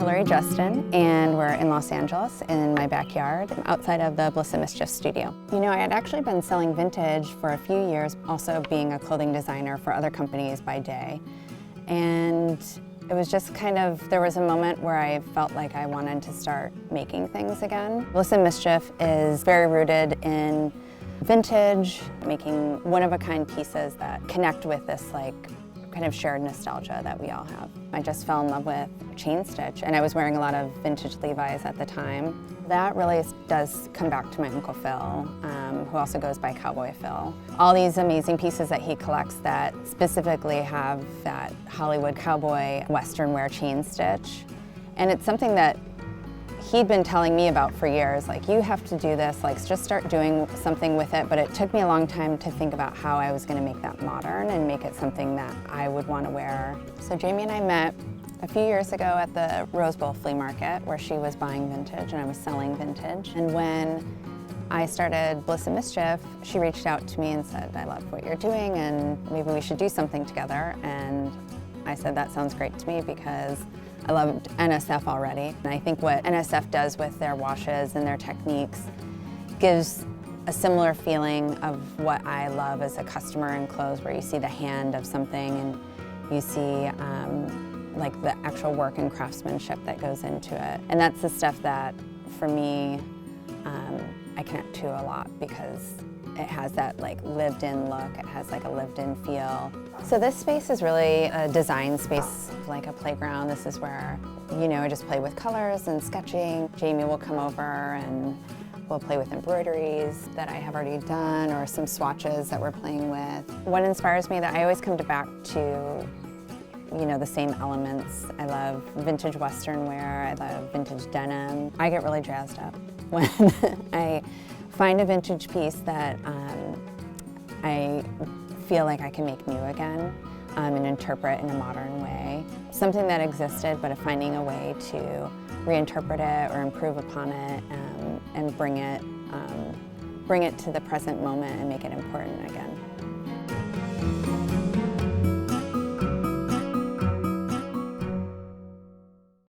Hillary Justin, and we're in Los Angeles in my backyard outside of the Bliss And Mischief studio. You know, I had actually been selling vintage for a few years, also being a clothing designer for other companies by day. And it was just kind of, there was a moment where I felt like I wanted to start making things again. Bliss And Mischief is very rooted in vintage, making one-of-a-kind pieces that connect with this kind of shared nostalgia that we all have. I just fell in love with chain stitch, and I was wearing a lot of vintage Levi's at the time. That really does come back to my Uncle Phil, who also goes by Cowboy Phil. All these amazing pieces that he collects that specifically have that Hollywood cowboy Western wear chain stitch. And it's something that he'd been telling me about for years, like, you have to do this, like, just start doing something with it. But it took me a long time to think about how I was gonna make that modern and make it something that I would wanna wear. So Jamie and I met a few years ago at the Rose Bowl flea market, where she was buying vintage and I was selling vintage. And when I started Bliss And Mischief, she reached out to me and said, I love what you're doing and maybe we should do something together. And I said, that sounds great to me, because I loved NSF already. And I think what NSF does with their washes and their techniques gives a similar feeling of what I love as a customer in clothes, where you see the hand of something and you see like the actual work and craftsmanship that goes into it. And that's the stuff that, for me, I connect to a lot, because it has that like lived-in look, it has like a lived-in feel. So this space is really a design space, like a playground. This is where, you know, I just play with colors and sketching. Jamie will come over and we'll play with embroideries that I have already done, or some swatches that we're playing with. What inspires me, that I always come back to, you know, the same elements. I love vintage Western wear, I love vintage denim. I get really jazzed up when I find a vintage piece that I feel like I can make new again and interpret in a modern way. Something that existed, but finding a way to reinterpret it or improve upon it, and bring it to the present moment and make it important again.